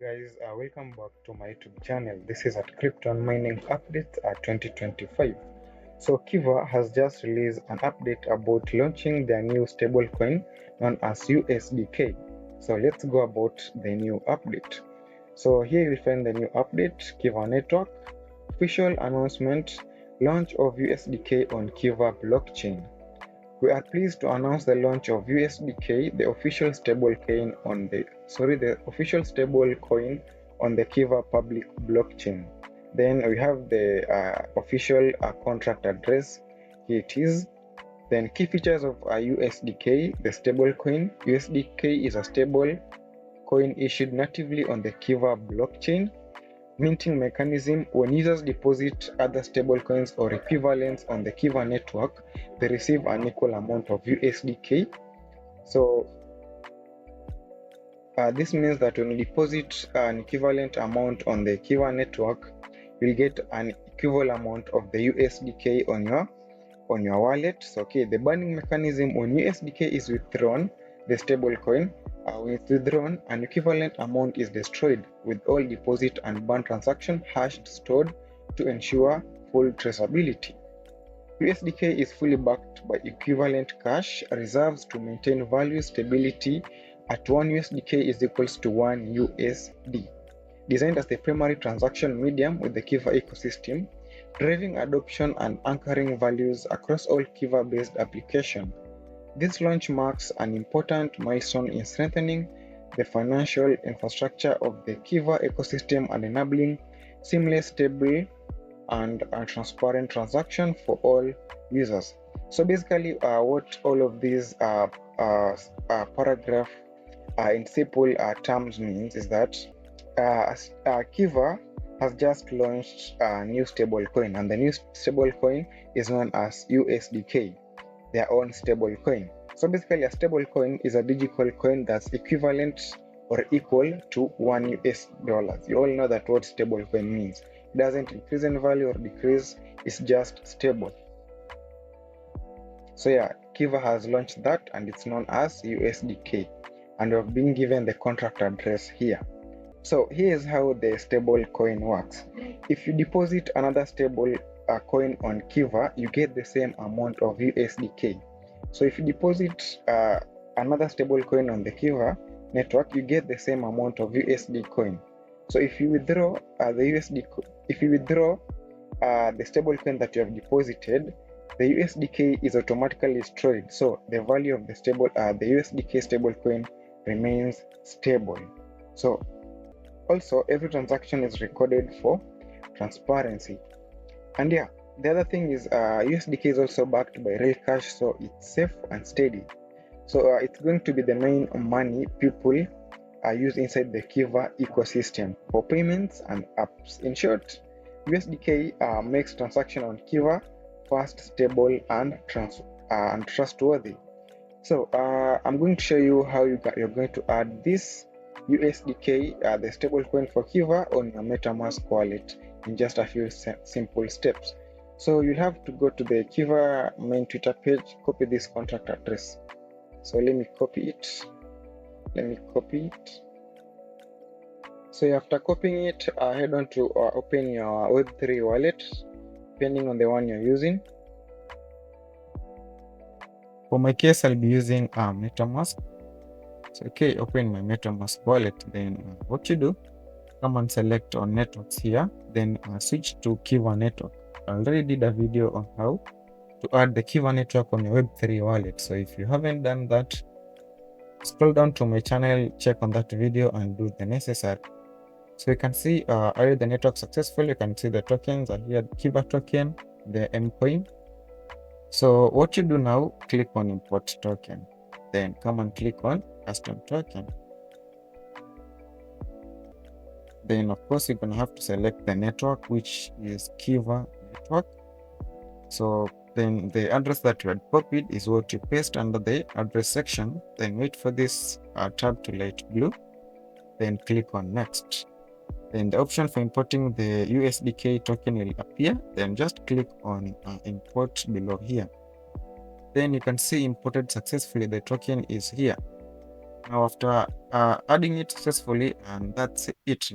Guys, welcome back to my YouTube channel. This is at Crypto Mining Updates at 2025. So KIVA has just released an update about launching their new stablecoin known as USDK. So let's go about the new update. So here you find the new update, KIVA network, official announcement, launch of USDK on KIVA Blockchain. We are pleased to announce the launch of USDK, the official stablecoin on the KIVA public blockchain. Then we have the official contract address. Here it is. Then key features of USDK, the stablecoin. USDK is a stable coin issued natively on the KIVA blockchain. Minting mechanism: when users deposit other stablecoins or equivalents on the KIVA network, they receive an equal amount of USDK. So this means that when you deposit an equivalent amount on the KIVA network, you'll get an equivalent amount of the USDK on your wallet. So the burning mechanism: when USDK is withdrawn, the stablecoin, when it's withdrawn, an equivalent amount is destroyed, with all deposit and burn transaction hashed stored to ensure full traceability. USDK is fully backed by equivalent cash reserves to maintain value stability at 1 USDK is equals to 1 USD. Designed as the primary transaction medium with the KIVA ecosystem, driving adoption and anchoring values across all KIVA-based applications. This launch marks an important milestone in strengthening the financial infrastructure of the KIVA ecosystem and enabling seamless, stable, and transparent transaction for all users. So basically, what all of these paragraph in simple terms means is that KIVA has just launched a new stablecoin, and the new stablecoin is known as USDK, their own stablecoin. So basically, a stablecoin is a digital coin that's equivalent or equal to $1 US. You all know that what stablecoin means. It doesn't increase in value or decrease, it's just stable. So KIVA has launched that, and it's known as USDK, and we've been given the contract address here. So here's how the stable coin works. If you deposit another stable coin on KIVA, you get the same amount of USDK. So if you deposit another stable coin on the KIVA network, you get the same amount of USD coin. So if you withdraw the stable coin that you have deposited, the USDK is automatically destroyed. So the value of the USDK stable coin remains stable. So also, every transaction is recorded for transparency. And the other thing is USDK is also backed by real cash, so it's safe and steady. So it's going to be the main money people use inside the KIVA ecosystem for payments and apps. In short, USDK makes transaction on KIVA fast, stable, and trustworthy. So I'm going to show you how you're going to add this USDK, the stablecoin for KIVA, on your MetaMask wallet in just a few simple steps. So you have to go to the KIVA main Twitter page, copy this contract address. So let me copy it. So after copying it, head on to open your Web3 wallet, depending on the one you're using. For my case, I'll be using MetaMask. So open my MetaMask wallet. Then what you do, come and select on networks here, then switch to KIVA network. I already did a video on how to add the KIVA network on your Web3 wallet. So if you haven't done that, scroll down to my channel, check on that video, and do the necessary. So you can see I added the network successfully. You can see the tokens are here, the KIVA token, the M coin. So what you do now, click on import token, then come and click on custom token. Then of course you're gonna have to select the network, which is KIVA network. So then the address that you had copied is what you paste under the address section. Then wait for this tab to light blue, then click on next. Then the option for importing the USDK token will appear. Then just click on import below here. Then you can see imported successfully. The token is here. Now after adding it successfully, and that's it.